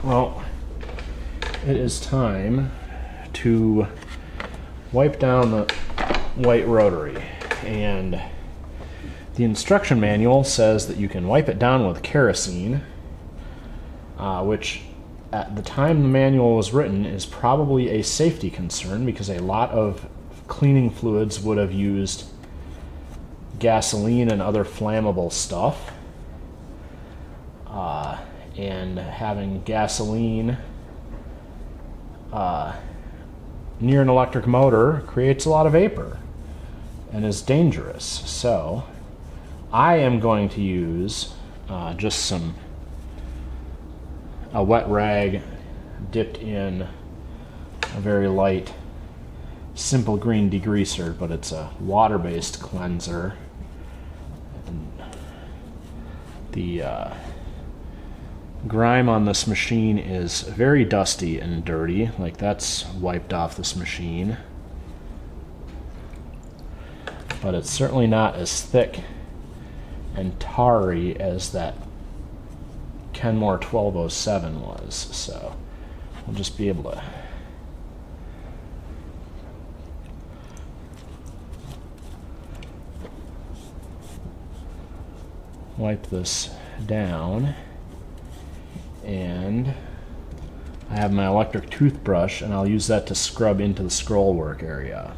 Well, it is time to wipe down the white rotary, and the instruction manual says that you can wipe it down with kerosene, which at the time the manual was written is probably a safety concern because a lot of cleaning fluids would have used gasoline and other flammable stuff. And having gasoline near an electric motor creates a lot of vapor and is dangerous. So I am going to use just a wet rag dipped in a very light simple green degreaser, but it's a water-based cleanser. And the grime on this machine is very dusty and dirty, like that's wiped off this machine. But it's certainly not as thick and tarry as that Kenmore 1207 was, so we'll just be able to wipe this down. And I have my electric toothbrush, and I'll use that to scrub into the scroll work area.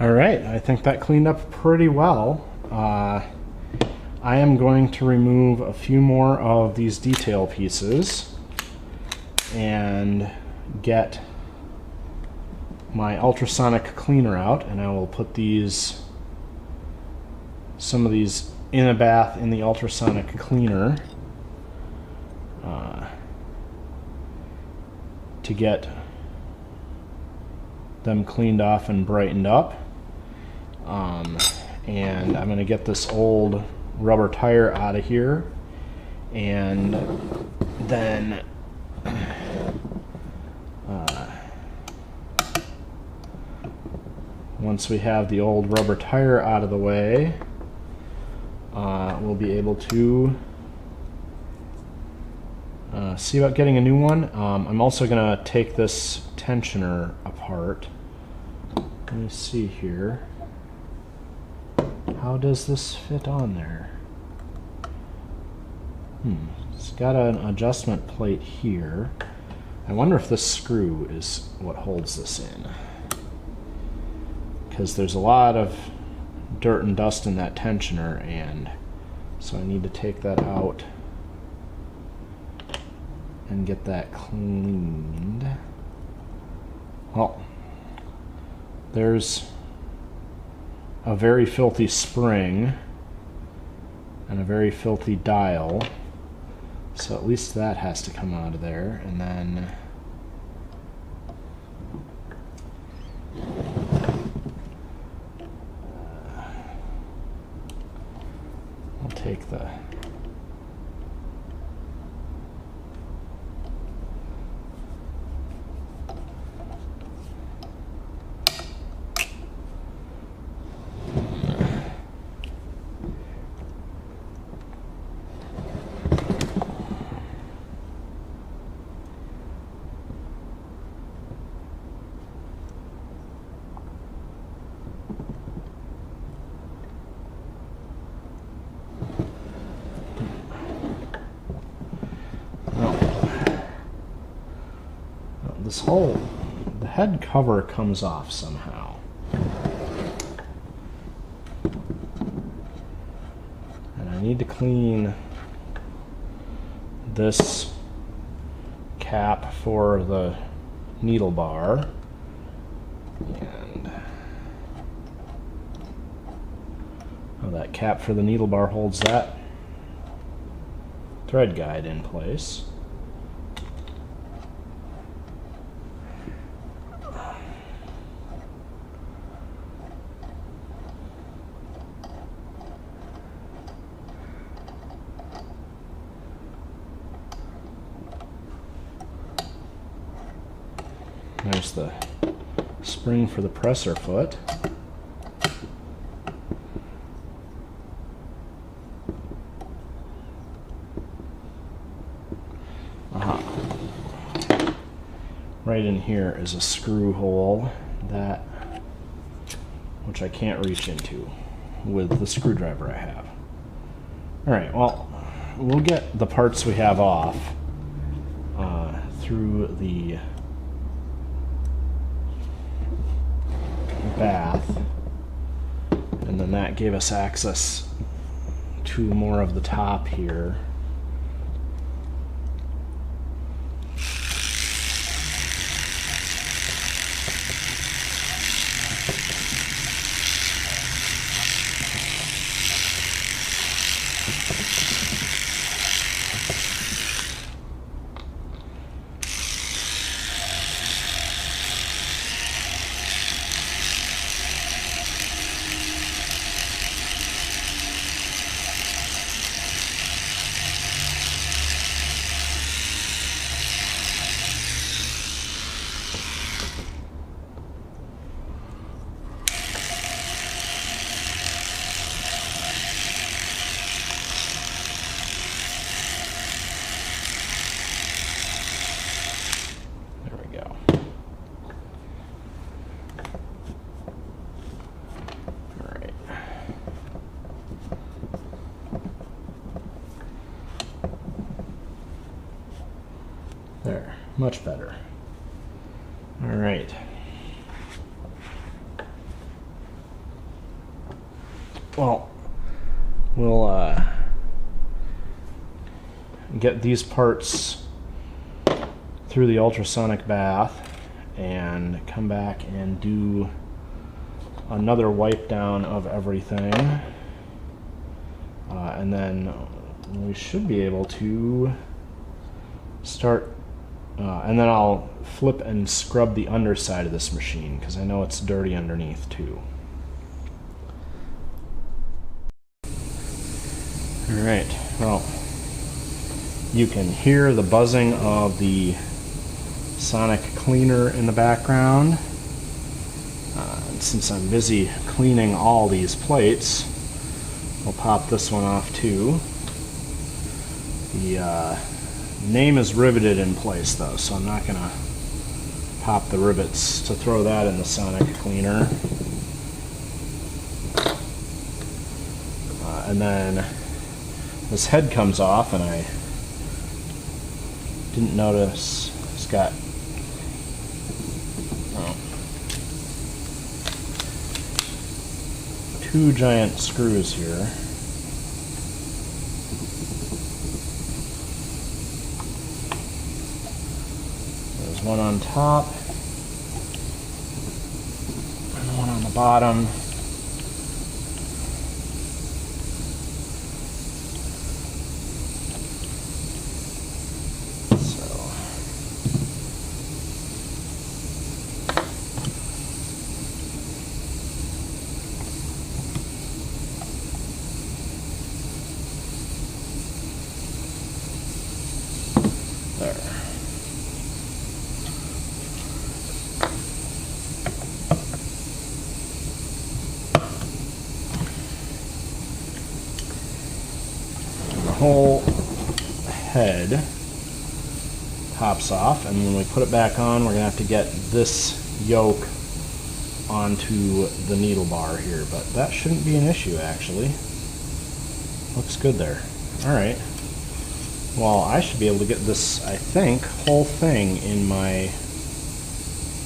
All right, I think that cleaned up pretty well. I am going to remove a few more of these detail pieces and get my ultrasonic cleaner out, and I will put some of these in a bath in the ultrasonic cleaner to get them cleaned off and brightened up. And I'm going to get this old rubber tire out of here, and then once we have the old rubber tire out of the way, we'll be able to see about getting a new one. I'm also going to take this tensioner apart. Let me see here. How does this fit on there? It's got an adjustment plate here. I wonder if this screw is what holds this in, because there's a lot of dirt and dust in that tensioner, and so I need to take that out and get that cleaned. Well, there's a very filthy spring and a very filthy dial, so at least that has to come out of there. And then I'll take the this whole, the head cover comes off somehow. And I need to clean this cap for the needle bar. And that cap for the needle bar holds that thread guide in place. There's the spring for the presser foot. Right in here is a screw hole which I can't reach into with the screwdriver I have. Alright, well, we'll get the parts we have off through the bath, and then that gave us access to more of the top here. There, much better. All right. well, we'll get these parts through the ultrasonic bath and come back and do another wipe down of everything, and then we should be able to start, and then I'll flip and scrub the underside of this machine because I know it's dirty underneath too. Alright, well, you can hear the buzzing of the sonic cleaner in the background. Since I'm busy cleaning all these plates, we'll pop this one off too. The name is riveted in place though, so I'm not going to pop the rivets to throw that in the sonic cleaner. And then this head comes off, and I didn't notice it's got two giant screws here. There's one on top and one on the bottom. There. And the whole head pops off, and when we put it back on, we're going to have to get this yoke onto the needle bar here, but that shouldn't be an issue actually. Looks good there. Alright. Well, I should be able to get this, I think, whole thing in my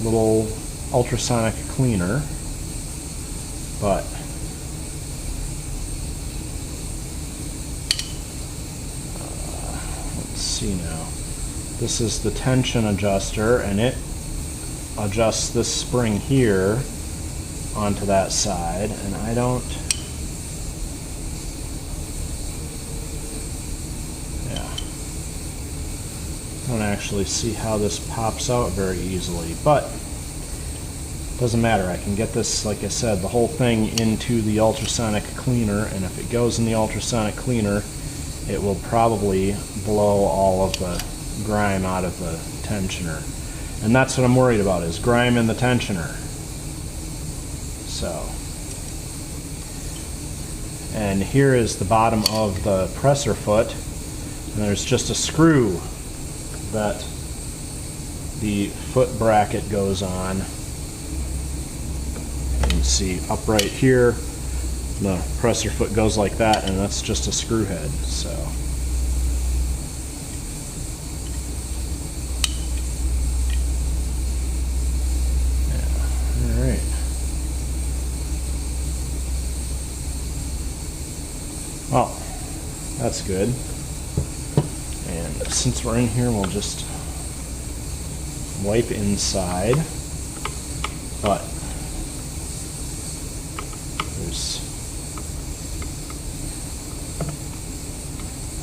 little ultrasonic cleaner, but let's see now. This is the tension adjuster, and it adjusts this spring here onto that side, and I don't actually see how this pops out very easily, but doesn't matter. I can get this, like I said, the whole thing into the ultrasonic cleaner, and if it goes in the ultrasonic cleaner, it will probably blow all of the grime out of the tensioner. And that's what I'm worried about, is grime in the tensioner. So, and here is the bottom of the presser foot, and there's just a screw that the foot bracket goes on. You can see up right here, the presser foot goes like that, and that's just a screw head. So yeah, all right. Well, that's good. And since we're in here, we'll just wipe inside, but there's,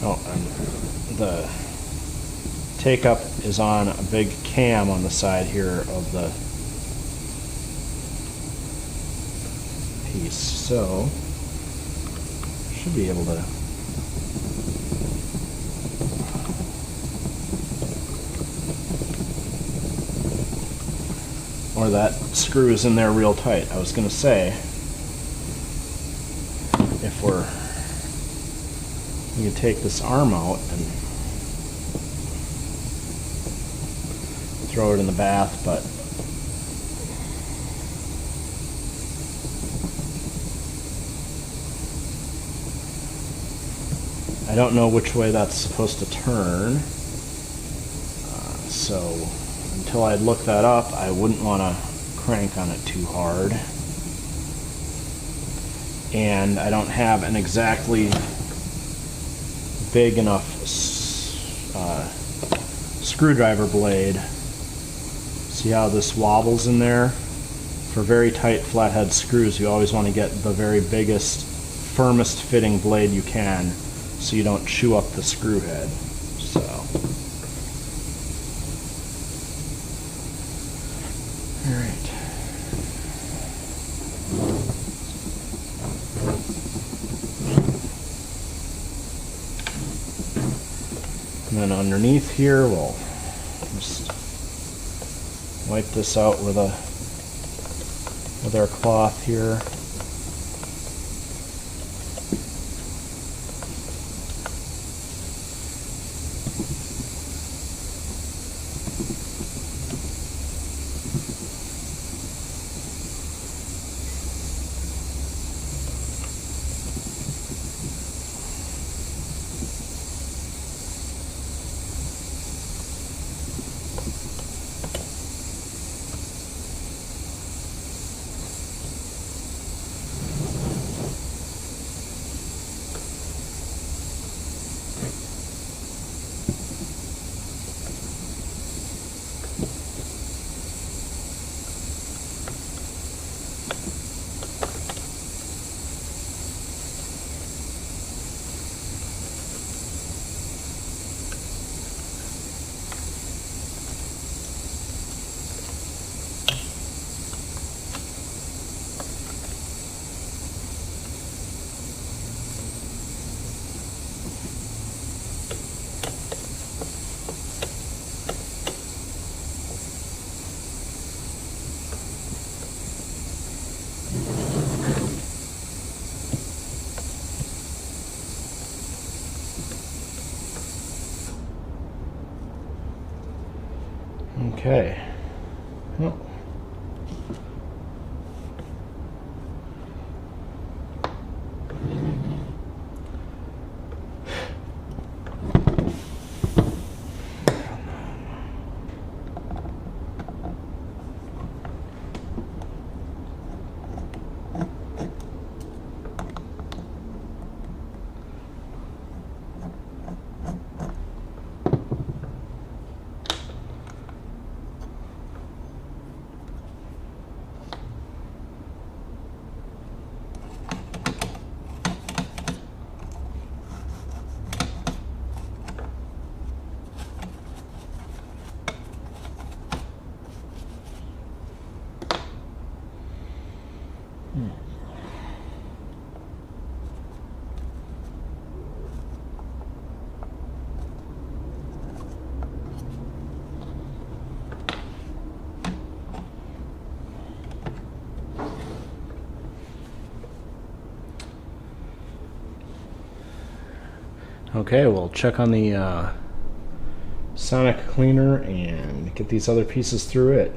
and the take-up is on a big cam on the side here of the piece, so should be able to or that screw is in there real tight. I was going to say, if we can take this arm out and throw it in the bath, but I don't know which way that's supposed to turn, so until I'd look that up, I wouldn't want to crank on it too hard. and I don't have an exactly big enough screwdriver blade. See how this wobbles in there? For very tight flathead screws, you always want to get the very biggest, firmest fitting blade you can so you don't chew up the screw head. So, all right. And then underneath here, we'll just wipe this out with our cloth here. Okay. Well, okay, we'll check on the sonic cleaner and get these other pieces through it.